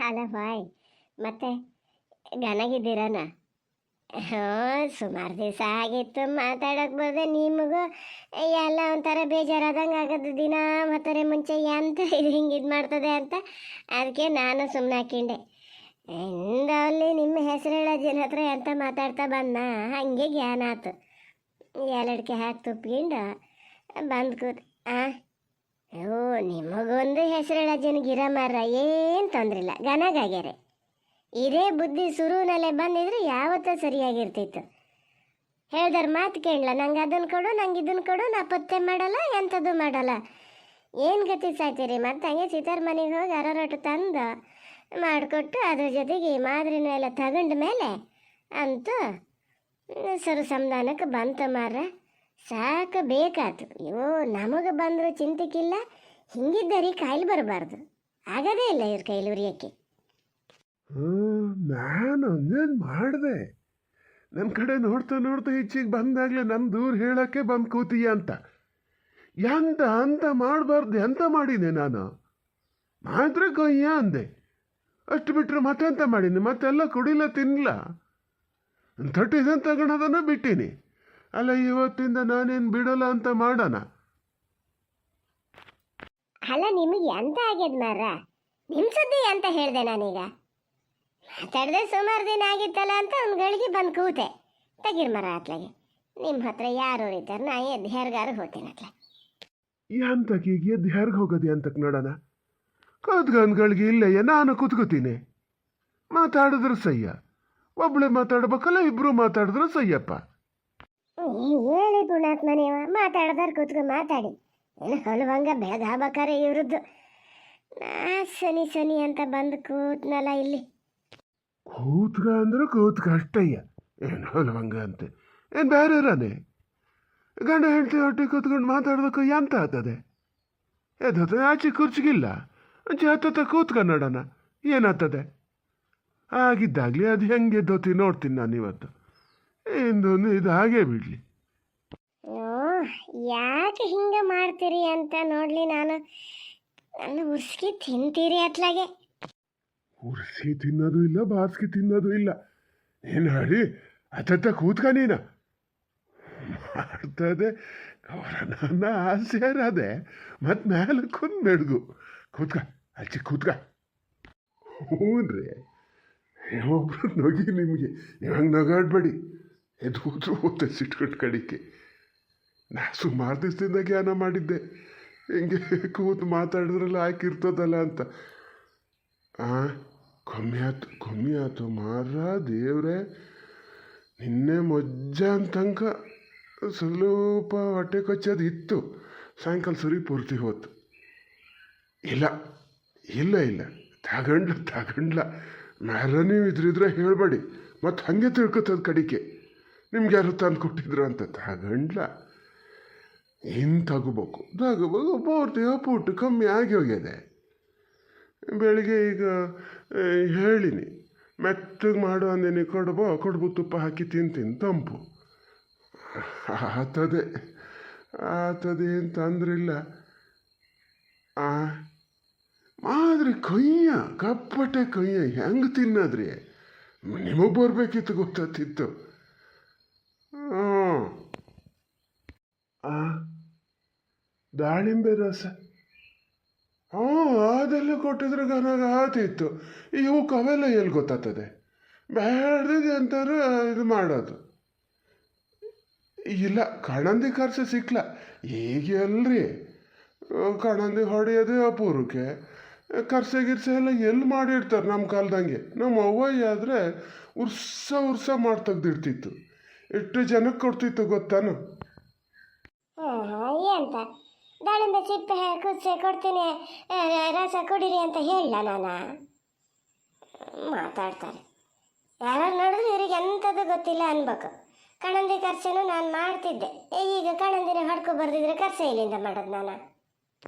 ಅಲ್ಲ ಬಾಯ್, ಮತ್ತೆ ಗನಗಿದ್ದೀರನ? ಹಾಂ, ಸುಮಾರು ದಿವಸ ಆಗಿತ್ತು ಮಾತಾಡೋಕೆ ಬರ್ದೆ. ನಿಮಗೂ ಎಲ್ಲ ಒಂಥರ ಬೇಜಾರಾದಂಗೆ ಆಗೋದು. ದಿನ ಮತ್ತರೆ ಮುಂಚೆ ಎಂತ ಇದು ಹಿಂಗೆ ಇದು ಮಾಡ್ತದೆ ಅಂತ ಅದಕ್ಕೆ ನಾನು ಸುಮ್ಮನೆ ಹಾಕಿಂಡೆ. ಅಲ್ಲಿ ನಿಮ್ಮ ಹೆಸರು ಹೇಳೋ ಜನ ಹತ್ರ ಎಂತ ಮಾತಾಡ್ತಾ ಬಂದ, ಹಾಗೆ ಜ್ಞಾನ ಆಯ್ತು. ಎರಡಕ್ಕೆ ಹಾಕಿ ತುಪ್ಪಿಕೊಂಡು ಬಂದು ಕೂತು ಓ ನಿಮಗೊಂದು ಹೆಸರು ಹೇಳೋ ಜನಗಿರ ಮಾರ, ಏನು ತೊಂದರೆ ಇಲ್ಲ, ಗನಗಾಗ್ಯಾರೆ. ಇದೇ ಬುದ್ಧಿ ಶುರುವಿನಲ್ಲೇ ಬಂದಿದ್ರೆ ಯಾವತ್ತೂ ಸರಿಯಾಗಿರ್ತಿತ್ತು. ಹೇಳ್ದಾರ ಮಾತು ಕೇಳಲ್ಲ, ನಂಗೆ ಅದನ್ನು ಕೊಡು, ನಂಗೆ ಇದನ್ನು ಕೊಡು, ನಾ ಪತ್ತೆ ಮಾಡಲ್ಲ, ಎಂಥದ್ದು ಮಾಡಲ್ಲ. ಏನು ಗತಿ ಸಾಯ್ತೀರಿ? ಮತ್ತು ಹಂಗೆ ಸೀತಾರ ಮನೆಗೆ ಹೋಗಿ ಅರರೊಟ್ಟು ತಂದು ಮಾಡಿಕೊಟ್ಟು ಅದ್ರ ಜೊತೆಗೆ ಈ ಮಾದರಿನೂ ಎಲ್ಲ ತಗೊಂಡ ಮೇಲೆ ಅಂತೂ ಸರು ಸಂಧಾನಕ್ಕೆ ಬಂತು ಮಾರ. ಸಾಕು ಬೇಕಾಯ್ತು. ಅಯ್ಯೋ, ನಮಗೆ ಬಂದರೂ ಚಿಂತೆಕಿಲ್ಲ, ಹಿಂಗಿದ್ದರಿ ಕಾಯಿಲೆ ಬರಬಾರ್ದು. ಆಗೋದೇ ಇಲ್ಲ ಇವ್ರ ಕೈಲಿ ಉರಿಯೋಕ್ಕೆ. ನಾನು ಹಂಗೇನು ಮಾಡಿದೆ. ನನ್ನ ಕಡೆ ನೋಡ್ತಾ ನೋಡ್ತಾ ಹೆಚ್ಚಿಗೆ ಬಂದಾಗಲೇ ನನ್ನ ದೂರ ಹೇಳೋಕ್ಕೆ ಬಂದು ಕೂತೀಯ ಅಂತ. ಎಂತ ಅಂತ ಮಾಡಬಾರ್ದು, ಎಂತ ಮಾಡೀನಿ ನಾನು? ಮಾತ್ರ ಕೊಯ್ಯ ಅಂದೆ, ಅಷ್ಟು ಬಿಟ್ಟರೆ ಮತ್ತೆಂತ ಮಾಡೀನಿ? ಮತ್ತೆಲ್ಲ ಕುಡಿಲ ತಿನ್ನಲ, ತಟ್ಟಿದಂತ ತಗೊಳೋದನ್ನು ಬಿಟ್ಟೀನಿ. ಅಲ್ಲ, ಇವತ್ತಿಂದ ನಾನೇನು ಬಿಡಲ್ಲ ಅಂತ ಮಾಡೋಣ. ಅಲ್ಲ, ನಿಮಗೆ ಎಂತ ಆಗ್ಯದ ಮಾರ? ನಿಮ್ಮ ಸುದ್ದಿ ಅಂತ ಹೇಳಿದೆ ನಾನೀಗ. ಮಾತಾಡಿದೆ ಸುಮಾರು ದಿನ ಆಗಿತ್ತಲ್ಲ ಅಂತ ಒಂದು ಗಳಿಗೆ ಬಂದು ಕೂತೆ. ತೆಗಿರ್ ಮರ ಅತ್ಲಾಗೆ. ನಿಮ್ಮ ಹತ್ರ ಯಾರು ಇದ್ದಾರೆ, ನಾ ಎದ್ದು ಹೆರ್ಗಾರು ಹೋಗ್ತೀನಿ ಅತ್ಲ. ಎಂತಕ್ಕೀಗ ಎದ್ದು ಹೆರ್ಗೆ ಹೋಗೋದು ಅಂತಕ್ಕೆ ನೋಡೋಣ. ಕೂತ್ಕೊಂಡ್ಗಳಿಗೆ ಇಲ್ಲಯ್ಯ, ನಾನು ಕೂತ್ಕೋತೀನಿ. ಮಾತಾಡಿದ್ರೆ ಸಯ್ಯ, ಒಬ್ಳೆ ಮಾತಾಡ್ಬೇಕಲ್ಲ, ಇಬ್ರು ಮಾತಾಡಿದ್ರೆ ಸಯ್ಯಪ್ಪ. ಹೇಳಿ ಪುಣಾತ್ಮ, ನೀವು ಮಾತಾಡೋದಾರು ಕೂತ್ಕೊಂಡು ಮಾತಾಡಿ. ಏನು ಹೊಲವಂಗ ಬೆಳಗಾಬೇಕಾರೆ ಇವ್ರದ್ದು. ನಾ ಸನಿ ಸನಿ ಅಂತ ಬಂದು ಕೂತ್ನಲ್ಲ ಇಲ್ಲಿ. ಕೂತ್ಕ ಅಂದ್ರೆ ಕೂತ್ಕ ಅಷ್ಟಯ್ಯ, ಏನು ಹೊಲವಂಗ ಅಂತೆ. ಏನು ಬೇರೆ ಇರಾನೆ? ಗಂಡ ಹೆಂಡತಿ ಹೊಟ್ಟೆ ಕೂತ್ಕೊಂಡು ಮಾತಾಡೋದಕ್ಕೆ ಎಂತ ಆಗ್ತದೆ? ಎದ್ದತ್ತೆ ಆಚೆ ಕುರ್ಚಿಗಿಲ್ಲ, ಹತ್ತ ಕೂತ್ಕ ನೋಡೋಣ ಏನಾಗ್ತದೆ. ಆಗಿದ್ದಾಗಲಿ ಅದು ಹೆಂಗೆ ಎದ್ದೋತಿ ನೋಡ್ತೀನಿ ನಾನು ಇವತ್ತು. ಇಂದೊಂದು ಇದು ಹಾಗೆ ಬಿಡಲಿ. ಯಾಕೆ ಹಿಂಗೆ ಮಾಡ್ತೀರಿ ಅಂತ ನೋಡ್ಲಿ. ನಾನು ನನ್ನ ಉರ್ಸ್ಕಿ ತಿಂತೀರಿ ಅತ್ಲಾಗೆ. ಉರ್ಸಿ ತಿನ್ನೋದು ಇಲ್ಲ, ಬಾರ್ಸ್ಕಿ ತಿನ್ನೋದು ಇಲ್ಲ. ಏನು ಹೇಳಿ ಅತ್ತ ಕೂತ್ಕ ನೀನು. ಮಾಡ್ತದೆ ನನ್ನ ಆಸೆ ಅದೇ, ಮತ್ತು ಮೇಲೆ ಕುಂದ್ ಮೆಡ್ಗು ಕೂತ್ಕ, ಅಚ್ಚಿ ಕೂತ್ಕ. ಹ್ಞೂನ್ರಿ, ಒಬ್ರು ನಗಿ ನಿಮಗೆ, ನೀವು ಹಂಗೆ ನಗಾಡ್ಬೇಡಿ. ಎದ್ದು ಕೂತ್ರು ಓದ್ತಾ ಸಿಟ್ಕೊಂಡು ಕಡಿಕೆ. ನಾ ಸುಮಾರು ದಿವಸದಿಂದ ಜ್ಞಾನ ಮಾಡಿದ್ದೆ, ಹಿಂಗೆ ಕೂತು ಮಾತಾಡಿದ್ರಲ್ಲ ಹಾಕಿರ್ತದಲ್ಲ ಅಂತ. ಕಮ್ಮಿ ಆಯ್ತು ಮಾರ ದೇವ್ರೆ. ನಿನ್ನೆ ಮಜ್ಜಾನ್ ತನಕ ಸ್ವಲ್ಪ ಹೊಟ್ಟೆ ಕೊಚ್ಚೋದು ಇತ್ತು, ಸಾಯಂಕಾಲ ಸರಿ ಪೂರ್ತಿ ಹೋತು. ಇಲ್ಲ ಇಲ್ಲ ಇಲ್ಲ, ತಗೊಂಡ್ಲ ಮ್ಯಾರ. ನೀವು ಇದ್ರಿದ್ರೆ ಹೇಳಬೇಡಿ, ಮತ್ತು ಹಾಗೆ ತಿಳ್ಕೊತದ ಕಡಿಕೆ. ನಿಮ್ಗೆ ಯಾರು ತಂದು ಕೊಟ್ಟಿದ್ರು ಅಂತ. ತಗೊಂಡ್ಲ ಏನು ತಗೋಬೇಕು ಪೂರ್ತಿ ಪುಟ್ಟು ಕಮ್ಮಿ ಆಗಿ ಹೋಗ್ಯದೆ. ಬೆಳಿಗ್ಗೆ ಈಗ ಹೇಳಿನಿ, ಮೆತ್ತಗೆ ಮಾಡು ಅಂದೇನಿ, ಕೊಡ್ಬು ತುಪ್ಪ ಹಾಕಿ ತಿಂತೀನಿ, ತಂಪು ಆತದೆ ಅಂತ ಅಂದ್ರಿಲ್ಲ. ಮಾದ್ರಿ ಕೊಯ್ಯ, ಕಪ್ಪಟೆ ಕೊಯ್ಯ ಹೆಂಗೆ ತಿನ್ನದ್ರಿ? ನಿಮಗೆ ಬರಬೇಕಿತ್ತು, ಗೊತ್ತಿತ್ತು. ದಾಳಿಂಬೆ ರಸ, ಅದೆಲ್ಲ ಕೊಟ್ಟಿದ್ರೆ ಗನಾಗ ಆತಿತ್ತು. ಇವಕ್ಕೆ ಅವೆಲ್ಲ ಎಲ್ಲಿ ಗೊತ್ತಾಗ್ತದೆ? ಬೇಡದಿದೆ ಅಂತಾರೆ ಇದು ಮಾಡೋದು. ಇಲ್ಲ, ಕಣಂದಿ ಖರ್ಚು ಸಿಕ್ಲ ಈಗ ಅಲ್ರಿ. ಕಣಂದಿ ಹೊಡೆಯೋದೇ ಅಪೂರ್ವಕ್ಕೆ. ಗಿರ್ಸೆ ಎಲ್ಲ ಎಲ್ಲಿ ಮಾಡಿರ್ತಾರೆ ನಮ್ಮ ಕಾಲದಂಗೆ. ನಮ್ಮ ಅವ್ವಯ್ಯ ಆದರೆ ಉರ್ಸ ಮಾಡಿ ತೆಗ್ದಿಡ್ತಿತ್ತು. ಎಷ್ಟು ಜನಕ್ಕೆ ಕೊಡ್ತಿತ್ತು ಗೊತ್ತಾನು? ಅಂತ ದಾಳಿಂಬೆ ಸಿಪ್ಪೆ ಕುದಿಸಿ ಕೊಡ್ತೀನಿ, ರಸ ಕುಡೀರಿ ಅಂತ ಹೇಳಲ್ಲ ನಾನು. ಮಾತಾಡ್ತಾರೆ. ಯಾರು ನೋಡಿದ್ರೆ ಇವ್ರಿಗೆ ಎಂಥದ್ದು ಗೊತ್ತಿಲ್ಲ ಅನ್ಬೇಕು. ಕಣಂದಿ ಖರ್ಚನ್ನು ನಾನು ಮಾಡ್ತಿದ್ದೆ, ಈಗ ಕಣಂದಿನ ಹೊಡ್ಕೊ ಬರ್ದಿದ್ರೆ ಖರ್ಚು ಇಲ್ಲಿಂದ ಮಾಡೋದು ನಾನು.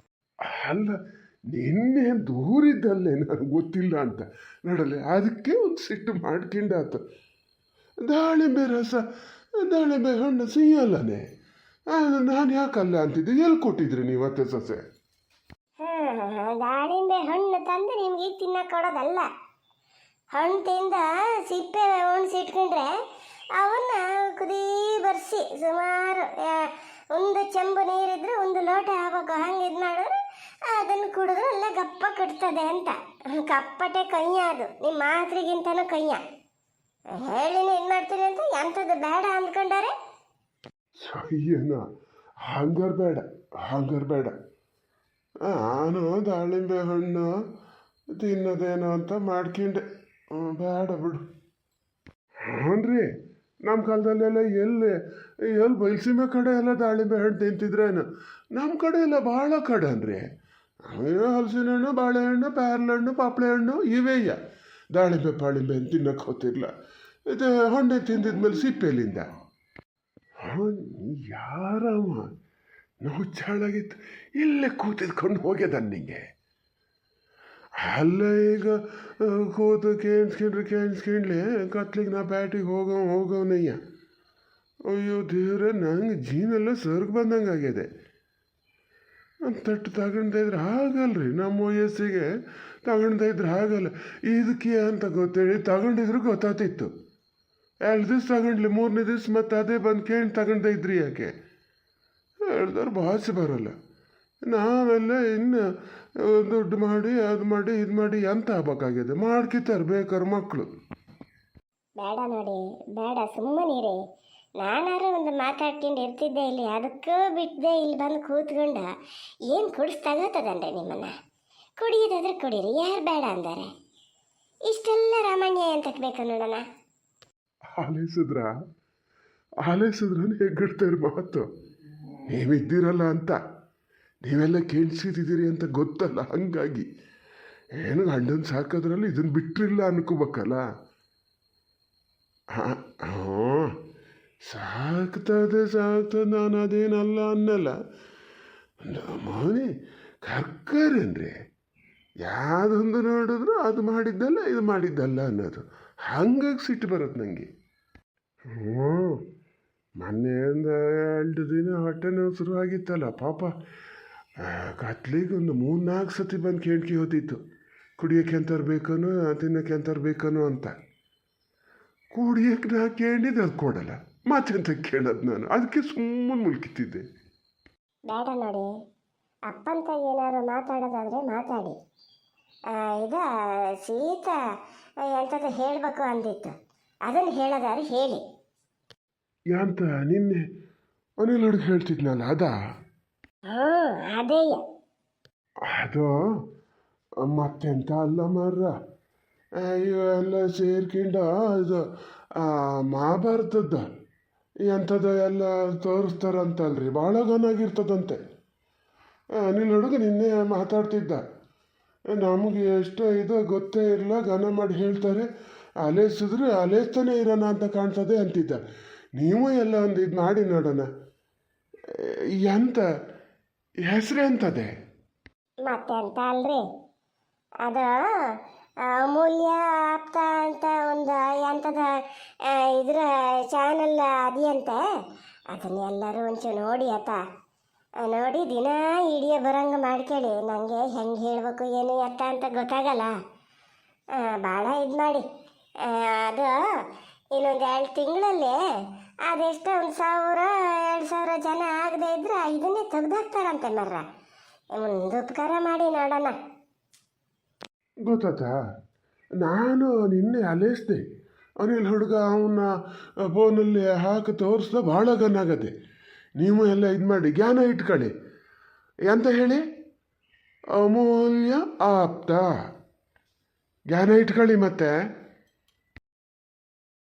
ಅಲ್ಲ, ನಿನ್ನೆ ದೂರಿದ್ದಲ್ಲೇ ನನಗೆ ಗೊತ್ತಿಲ್ಲ ಅಂತ ನೋಡಲ್ಲ, ಅದಕ್ಕೆ ಒಂದು ಸಿಟ್ಟು ಮಾಡ್ಕೊಂಡಾತು. ದಾಳಿಂಬೆ ರಸ, ದಾಳಿಂಬೆ ಹಣ್ಣು ಸಿಹಿಯಲ್ಲನೇ, ನಾನು ಯಾಕಲ್ಲ ಅಂತಿದ್ದೆ. ಎಲ್ಲಿ ಕೊಟ್ಟಿದ್ರಿ ನೀವು ಅತ್ತೆ ಸೊಸೆ? ದಾಳಿಂಬೆ ಹಣ್ಣು ತಂದು ನಿಮ್ಗೆ ಈಗ ತಿನ್ನಕ್ಕೆ ಕೊಡೋದಲ್ಲ. ಹಣ್ಣು ತಿಂದ ಸಿಪ್ಪೆ ಒಣಸಿಟ್ಕೊಂಡ್ರೆ ಅವನ್ನ ಕುದಿ ಬರ್ಸಿ ಸುಮಾರು ಒಂದು ಚೆಂಬು ನೀರಿದ್ರೆ ಒಂದು ಲೋಟ ಆಗ್ಬೇಕು. ಹಂಗೆ ಇದು ಮಾಡಿದ್ರೆ ಅದನ್ನು ಕುಡಿದ್ರೆ ಎಲ್ಲ ಗಪ್ಪ ಕಟ್ತದೆ ಅಂತ. ಕಪ್ಪಟೆ ಕೈಯ ಅದು, ನಿಮ್ಮ ಮಾತ್ರಿಗಿಂತನೂ ಕೈಯ. ಹೇಳಿನಿ ಇದು ಮಾಡ್ತೀನಿ ಅಂತ ಎಂಥದ್ದು ಬೇಡ ಅಂದ್ಕೊಂಡಾರೆ. ಏನ ಹಂಗಾರ ಬೇಡ. ನಾನು ದಾಳಿಂಬೆ ಹಣ್ಣು ತಿನ್ನೋದೇನೋ ಅಂತ ಮಾಡ್ಕೊಂಡೆ. ಬೇಡ ಬಿಡು. ಹ್ಞೂ ರೀ, ನಮ್ಮ ಕಾಲದಲ್ಲೆಲ್ಲ ಎಲ್ಲಿ ಬಯಲುಸೀಮೆ ಕಡೆ ಎಲ್ಲ ದಾಳಿಂಬೆ ಹಣ್ಣು ತಿಂತಿದ್ರೇನು. ನಮ್ಮ ಕಡೆ ಎಲ್ಲ ಭಾಳ ಕಡೆ ಅನ್ರಿ. ಹಲಸಿನ ಹಣ್ಣು, ಬಾಳೆಹಣ್ಣು, ಪ್ಯಾರ್ಲಹಣ್ಣು, ಪಾಪಳೆ ಹಣ್ಣು ಇವೆಯ್ಯ. ದಾಳಿಂಬೆ ಅಂತ ತಿನ್ನಕ್ಕೆ ಹೋತಿರ್ಲ. ಇದು ಹಣ್ಣೆ ತಿಂದಿದ್ಮೇಲೆ ಸಿಪ್ಪೆಲಿಂದ ಯಾರಮ್ಮ ನಾವು ಚಾಳಾಗಿತ್ತು ಇಲ್ಲೇ ಕೂತಿದ್ಕೊಂಡು ಹೋಗ್ಯದ ನಿಂಗೆ. ಅಲ್ಲ ಈಗ ಕೂತು ಕೇಳಿಸ್ಕೊಂಡ್ಲಿ ಕತ್ಲಿಗೆ ನಾ ಬ್ಯಾಟಿಗೆ ಹೋಗೋನಯ್ಯ. ಅಯ್ಯೋ ದೇವ್ರೆ, ನಂಗೆ ಜೀನೆಲ್ಲ ಸರ್ಗ್ ಬಂದಂಗೆ ಆಗ್ಯದೆ. ತಟ್ಟು ತಗೊಂಡ ಇದ್ರೆ ಆಗಲ್ರಿ, ನಮ್ಮ ವಯಸ್ಸಿಗೆ ತಗೊಂಡ ಇದ್ರೆ ಆಗಲ್ಲ. ಇದಕ್ಕೆ ಅಂತ ಗೊತ್ತೇಳಿ ತಗೊಂಡಿದ್ರು ಗೊತ್ತಾತಿತ್ತು. 2 ದಿವ್ಸ ತಗೊಂಡ್ಲಿ, 3ನೇ ದಿವ್ಸ ಮತ್ತೆ ಅದೇ ಬಂದು ಕೇಳಿ ತಗೊಂಡ ಇದ್ರಿ ಯಾಕೆ ಹೇಳಿದವ್ರು ಭಾಷೆ ಬರೋಲ್ಲ. ನಾವೆಲ್ಲ ಇನ್ನು ದುಡ್ಡು ಮಾಡಿ ಅದು ಮಾಡಿ ಇದು ಮಾಡಿ ಎಂತ ಆಗ್ಬೇಕಾಗಿದೆ. ಮಾಡ್ಕಿತಾರೆ ಬೇಕಾದ್ರೆ ಮಕ್ಕಳು. ಬೇಡ ನೋಡಿ, ಬೇಡ, ಸುಮ್ಮನಿರಿ. ನಾನಾರು ಒಂದು ಮಾತಾಡ್ಕೊಂಡು ಇರ್ತಿದ್ದೆ ಇಲ್ಲಿ, ಅದಕ್ಕೂ ಬಿಟ್ಟದೆ ಇಲ್ಲಿ ಬಂದು ಕೂತ್ಕೊಂಡ ಏನು ಕುಡಿಸ್ತಾಗತ್ತದನ್ರಿ ನಿಮ್ಮನ್ನು. ಕುಡಿಯೋದಾದ್ರೆ ಕುಡೀರಿ, ಯಾರು ಬೇಡ ಅಂದಾರೆ. ಇಷ್ಟೆಲ್ಲ ರಾಮಾಯಣ ಎಂತಕ್ಕೆ ಬೇಕು ನೋಡೋಣ. ಆಲೈಸಿದ್ರನೇ ಹೆಗ್ಗಡ್ತಾರೆ ಮಾತು. ನೀವಿದ್ದೀರಲ್ಲ ಅಂತ, ನೀವೆಲ್ಲ ಕೇಳಿಸಿದ್ದೀರಿ ಅಂತ ಗೊತ್ತಲ್ಲ. ಹಂಗಾಗಿ ಏನು ಗಂಡನ ಸಾಕೋದ್ರಲ್ಲಿ ಇದನ್ನು ಬಿಟ್ಟಿಲ್ಲ ಅನ್ಕೋಬೇಕಲ್ಲ. ಹ್ಞೂ ಸಾಕ್ತದೆ, ನಾನು ಅದೇನಲ್ಲ ಅನ್ನಲ್ಲ. ಮೋನಿ ಕರ್ಕರೇನ್ರಿ, ಯಾವುದೊಂದು ನೋಡಿದ್ರು ಅದು ಮಾಡಿದ್ದಲ್ಲ ಇದು ಮಾಡಿದ್ದಲ್ಲ ಅನ್ನೋದು. ಹಂಗಾಗಿ ಸಿಟ್ಟು ಬರುತ್ತೆ ನನಗೆ. ಹ್ಞೂ ಮೊನ್ನೆಯಿಂದ 2 ದಿನ ಹೊಟ್ಟೆ ನೋವು ಶುರುವಾಗಿತ್ತಲ್ಲ ಪಾಪ. ಕತ್ಲಿಗೆ ಒಂದು 3-4 ಸತಿ ಬಂದು ಕೇಳ್ಕಿ ಹೋತಿತ್ತು, ಕುಡಿಯೋಕ್ಕೆ ಎಂಥವ್ರು ಬೇಕನೋ ತಿನ್ನೋಕ್ಕೆ ಎಂಥವ್ರು ಬೇಕನೋ ಅಂತ. ಕುಡಿಯೋಕ್ಕೆ ನಾ ಕೇಳಿದ್ದು ಅದು ಕೊಡಲ್ಲ, ಮತ್ತೆಂತ ಕೇಳೋದು ನಾನು. ಅದಕ್ಕೆ ಸುಮ್ಮನೆ ಮುಲ್ಕಿತ್ತಿದ್ದೆ. ಬೇಡ ನೋಡಿ, ಅಪ್ಪಂತ ಏನಾದ್ರು ಮಾತಾಡೋದಾದರೆ ಮಾತಾಡಿ. ಇದು ಸೀತಾ ಎಂಥದ್ದು ಹೇಳಬೇಕು ಅಂದಿತ್ತು, ಅದನ್ನು ಹೇಳೋದಾದ್ರೆ ಹೇಳಿ. ಯಾಂತ ನಿನ್ನೆ ಅನಿಲ್ ಹುಡುಗ ಹೇಳ್ತಿದ್ನಲ್ಲ ಅದಾ? ಅದೇ ಅದು ಮತ್ತೆಂತ ಅಲ್ಲ ಮರ್ರ. ಇವೆಲ್ಲ ಸೇರ್ಕೊಂಡು ಅದು ಮಹಾಭಾರತದ ಎಂಥದ್ದು ಎಲ್ಲ ತೋರಿಸ್ತಾರಂತಲ್ರಿ, ಭಾಳ ಗನಾಗಿರ್ತದಂತೆ. ಅನಿಲ್ ಹುಡುಗ ನಿನ್ನೆ ಮಾತಾಡ್ತಿದ್ದ. ನಮಗೆ ಎಷ್ಟೋ ಇದು ಗೊತ್ತೇ ಇರಲ್ಲ, ಘನ ಮಾಡಿ ಹೇಳ್ತಾರೆ, ಅಲೇಸಿದ್ರೆ ಅಲೇಸ್ತಾನೆ ಇರೋಣ ಅಂತ ಕಾಣ್ತದೆ ಅಂತಿದ್ದ. ನೀವು ಎಲ್ಲ ಒಂದು ಇದು ಮಾಡಿ ನೋಡೋಣ. ಎಂತ ಹೆಸರು ಎಂತದೆ? ಮತ್ತೆ ಅಂತ ಅಲ್ರಿ, ಅದು ಅಮೂಲ್ಯ ಆಪ್ತ ಅಂತ ಒಂದು ಎಂಥದ ಇದ್ರ ಚಾನಲ್ ಅದೆಯಂತೆ. ಅದನ್ನ ಎಲ್ಲರೂ ಒಂಚೂರು ನೋಡಿ ಆತ, ನೋಡಿ ದಿನ ಹಿಡಿಯೋ ಬರಂಗೆ ಮಾಡ್ಕೊಳ್ಳಿ. ನನಗೆ ಹೆಂಗೆ ಹೇಳಬೇಕು ಏನು ಎತ್ತ ಅಂತ ಗೊತ್ತಾಗಲ್ಲ. ಭಾಳ ಇದು ಮಾಡಿ ಅದು ಇನ್ನೊಂದು 2 ತಿಂಗಳಲ್ಲಿ ಅದೆಷ್ಟೋ 1,000-2,000 ಜನ ಆಗದೆ ಇದ್ರೆ ಇದನ್ನೇ ತೆಗ್ದಾಕ್ತಾರಂತೆ ಮರ್ರ. ಒಂದು ಉಪಕಾರ ಮಾಡಿ ನೋಡೋಣ. ಗೊತ್ತಾತಾ? ನಾನು ನಿನ್ನೆ ಅಲೇಸ್ದೆ. ಅನಿಲ್ ಹುಡುಗ ಅವನ್ನ ಫೋನಲ್ಲಿ ಹಾಕಿ ತೋರಿಸ್ದ, ಭಾಳ ಗನ್ನಾಗತ್ತೆ. ನೀವು ಎಲ್ಲ ಇದು ಮಾಡಿ ಜ್ಞಾನ ಇಟ್ಕೊಳ್ಳಿ. ಎಂತ ಹೇಳಿ? ಅಮೂಲ್ಯ ಆಪ್ತ ಜ್ಞಾನ ಇಟ್ಕೊಳ್ಳಿ. ಮತ್ತೆ